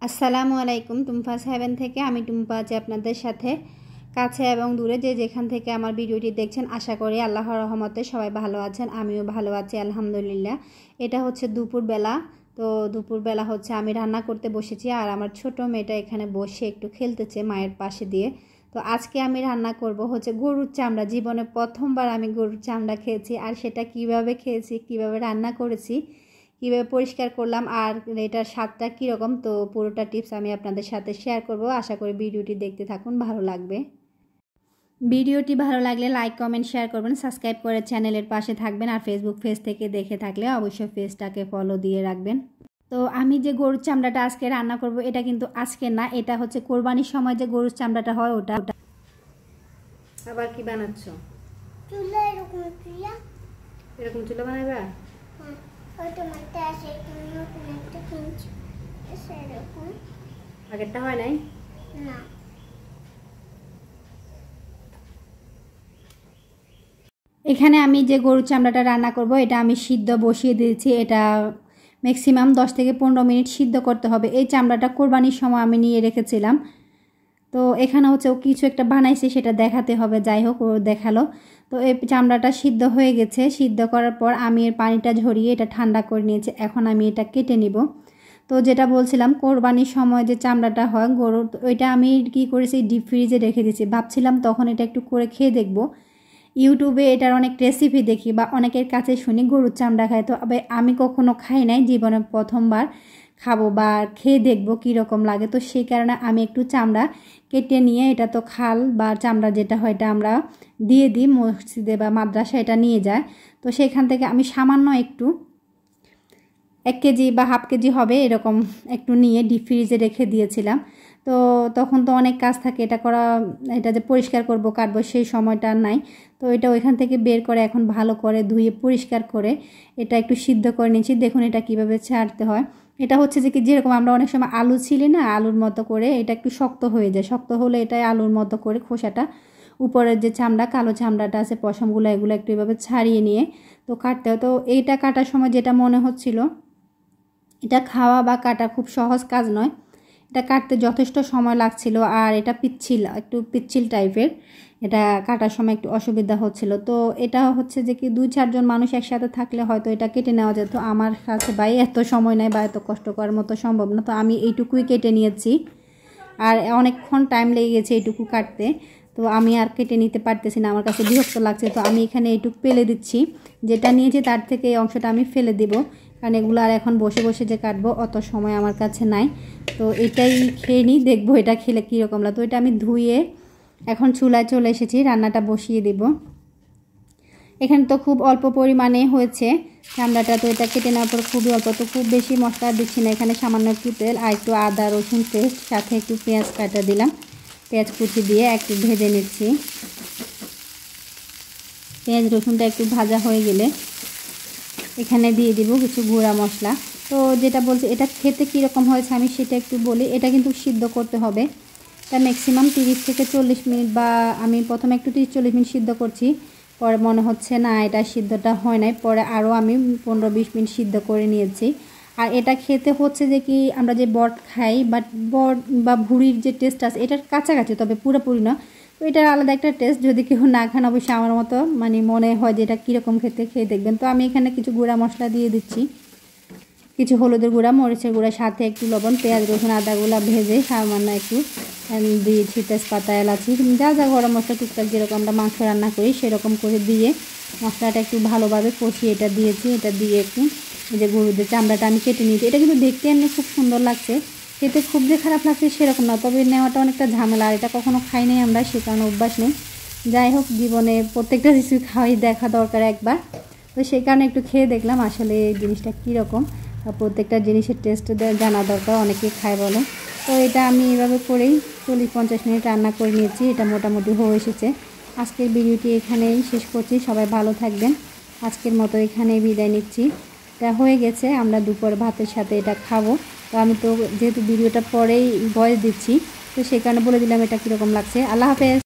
আসসালামু আলাইকুম। টুম্পাস হেভেন থেকে আমি টুম্পা আছি আপনাদের সাথে। কাছে এবং দূরে যে যেখান থেকে আমার ভিডিওটি দেখছেন, আশা করি আল্লাহর রহমতে সবাই ভালো আছেন। আমিও ভালো আছি আলহামদুলিল্লাহ। এটা হচ্ছে দুপুরবেলা। তো দুপুরবেলা হচ্ছে আমি রান্না করতে বসেছি, আর আমার ছোট মেয়েটা এখানে বসে একটু খেলতেছে মায়ের পাশে দিয়ে। তো আজকে আমি রান্না করব হচ্ছে গরুর চামড়া। জীবনে প্রথমবার আমি গরুর চামড়া খেয়েছি, আর সেটা কিভাবে খেয়েছি, কিভাবে রান্না করেছি, কীভাবে পরিষ্কার করলাম, আর এটার স্বাদটা কীরকম, তো পুরোটা টিপস আমি আপনাদের সাথে শেয়ার করব। আশা করি ভিডিওটি দেখতে থাকুন, ভালো লাগবে। ভিডিওটি ভালো লাগলে লাইক কমেন্ট শেয়ার করবেন, সাবস্ক্রাইব করে চ্যানেলের পাশে থাকবেন। আর ফেসবুক পেজ থেকে দেখে থাকলে অবশ্যই পেজটাকে ফলো দিয়ে রাখবেন। তো আমি যে গরুর চামড়াটা আজকে রান্না করব, এটা কিন্তু আজকে না, এটা হচ্ছে কোরবানির সময় যে গরুর চামড়াটা হয় ওটা। আবার কি বানাচ্ছ? চুলা এরকম চুলা, এরকম চুলা বানাইবা? আগেরটা হয় নাই না। এখানে আমি যে গরুর চামড়াটা রান্না করব, এটা আমি সিদ্ধ বসিয়ে দিয়েছি। এটা ম্যাক্সিমাম 10 থেকে 15 মিনিট সিদ্ধ করতে হবে। এই চামড়াটা কোরবানির সময় আমি নিয়ে রেখেছিলাম। তো এখানে হচ্ছে ও কিছু একটা বানাইছে, সেটা দেখাতে হবে। যাই হোক, ও দেখালো। তো এই চামড়াটা সিদ্ধ হয়ে গেছে। সিদ্ধ করার পর আমি এর পানিটা ঝরিয়ে এটা ঠান্ডা করে নিয়েছি। এখন আমি এটা কেটে নিব। তো যেটা বলছিলাম, কোরবানির সময় যে চামড়াটা হয় গরুর, ওইটা আমি কি করেছি, ডিপ ফ্রিজে রেখে দিয়েছি। ভাবছিলাম তখন এটা একটু করে খেয়ে দেখব। ইউটিউবে এটার অনেক রেসিপি দেখি বা অনেকের কাছে শুনি গরুর চামড়া খায়। তো আমি কখনো খাই নাই, জীবনে প্রথমবার খাবো বা খেয়ে দেখবো কীরকম লাগে। তো সেই কারণে আমি একটু চামড়া কেটে নিয়ে, এটা তো খাল বা চামড়া যেটা হয় এটা আমরা দিয়ে দিই মসজিদে বা মাদ্রাসা, এটা নিয়ে যায়। তো সেখান থেকে আমি সামান্য একটু 1 কেজি বা হাফ কেজি হবে এরকম একটু নিয়ে ডিপ ফ্রিজে রেখে দিয়েছিলাম। তো তখন তো অনেক কাজ থাকে, এটা যে পরিষ্কার করব কাটবো সেই সময়টা আর নাই। তো এটা ওইখান থেকে বের করে এখন ভালো করে ধুয়ে পরিষ্কার করে এটা একটু সিদ্ধ করে নিয়েছি। দেখুন এটা কিভাবে ছাড়তে হয়। এটা হচ্ছে যে কি, যেরকম আমরা অনেক সময় আলু ছিলে না, আলুর মতো করে এটা একটু শক্ত হয়ে যায়। শক্ত হলে এটাই আলুর মতো করে খোসাটা, উপরের যে চামড়া, কালো চামড়াটা আছে, পশমগুলো, এগুলো একটু এভাবে ছাড়িয়ে নিয়ে তো কাটতে হয়। তো এইটা কাটার সময় যেটা মনে হচ্ছিল, এটা খাওয়া বা কাটা খুব সহজ কাজ নয়। এটা কাটতে যথেষ্ট সময় লাগছিল, আর এটা একটু পিচ্ছিল টাইপের। এটা কাটার সময় একটু অসুবিধা হচ্ছিল। তো এটা হচ্ছে যে কি, 2-4 জন মানুষ একসাথে থাকলে হয়তো এটা কেটে নেওয়া যেত। আমার কাছে ভাই এত সময় নেই বা এত কষ্ট করার মতো সম্ভব না। তো আমি এইটুকুই কেটে নিয়েছি, আর অনেকক্ষণ টাইম লেগে গেছে এইটুকু কাটতে। তো আমি আর কেটে নিতে পারতেছি না, আমার কাছে বিরক্ত লাগছে। তো আমি এখানে এইটুকু ফেলে দিচ্ছি। যেটা নিয়েছি তার থেকে এই অংশটা আমি ফেলে দেব, কারণ এগুলো আর এখন বসে বসে যে কাটবো অত সময় আমার কাছে নাই। তো এটাই খেয়ে নিই, দেখবো এটা খেলে কীরকম লাগে। তো এটা আমি ধুয়ে এখন চুলায় চলে এসেছি, রান্নাটা বসিয়ে দেব। এখানে তো খুব অল্প পরিমাণে হয়েছে চামড়াটা। তো এটা কেটে নেওয়ার পর খুবই অল্প, তো খুব বেশি মশলা দিচ্ছি না। এখানে সামান্য একটু তেল আর একটু আদা রসুন পেস্ট, সাথে একটু পেঁয়াজ কাটা দিলাম। পেঁয়াজ কুচি দিয়ে একটু ভেজে নিচ্ছি। পেঁয়াজ রসুনটা একটু ভাজা হয়ে গেলে এখানে দিয়ে দিব কিছু গুঁড়া মশলা। তো যেটা বলছি, এটা খেতে কীরকম হয়েছে আমি সেটা একটু বলি। এটা কিন্তু সিদ্ধ করতে হবে, এটা ম্যাক্সিমাম 30 থেকে 40 মিনিট, বা আমি প্রথমে একটু 30-40 মিনিট সিদ্ধ করছি। পরে মনে হচ্ছে না এটা সিদ্ধটা হয় নাই, পরে আরও আমি 15-20 মিনিট সিদ্ধ করে নিয়েছি। আর এটা খেতে হচ্ছে যে কি, আমরা যে বট খাই, বাট বট বা ভুঁড়ির যে টেস্ট আছে এটার কাছাকাছি, তবে পুরোপুরি না। তো এটার আলাদা একটা টেস্ট। যদি কেউ না খান, অবশ্যই আমার মতো মনে হয় যে এটা কীরকম খেতে, খেয়ে দেখবেন। তো আমি এখানে কিছু গুঁড়া মশলা দিয়ে দিচ্ছি, কিছু হলুদের গুঁড়া, মরিচের গুঁড়া, সাথে একটু লবণ, পেঁয়াজ রসুন আদাগুলো ভেজে সামান্য একটু দিয়েছি, তেজপাতা এলাচি, যা যা গরম মশলা টুকটাক যেরকম আমরা মাংস রান্না করি সেরকম করে দিয়ে মশলাটা একটু ভালোভাবে কষিয়ে এটা দিয়েছি। এটা দিয়ে একটু এই যে গরুদের চামড়াটা আমি কেটে নিয়েছি। এটা কিন্তু দেখতে এমনি খুব সুন্দর লাগছে, খেতে খুব যে খারাপ লাগছে সেরকম না, তবে নেওয়াটা অনেকটা ঝামেলা। আর এটা কখনো খাই নাই আমরা, সে কারণে অভ্যাস নেই। যাই হোক, জীবনে প্রত্যেকটা রেসিপি খাওয়াই দেখা দরকার একবার। তো সেই কারণে একটু খেয়ে দেখলাম আসলে এই জিনিসটা কীরকম। প্রত্যেকটা জিনিসের টেস্ট জানা দরকার, অনেকে খায় বলে। তো এটা আমি এইভাবে করেই 40-50 মিনিট রান্না করে নিয়েছি। এটা মোটামুটি হয়ে এসেছে। আজকের ভিডিওটি এখানেই শেষ করছি। সবাই ভালো থাকবেন। আজকের মতো এখানেই বিদায় নিচ্ছি। এটা হয়ে গেছে, আমরা দুপুর ভাতের সাথে এটা খাবো। তো আমি তো যেহেতু ভিডিওটা পরেই ভয়েস দিচ্ছি, তো সেই কারণে বলে দিলাম এটা কীরকম লাগছে। আল্লাহ হাফেজ।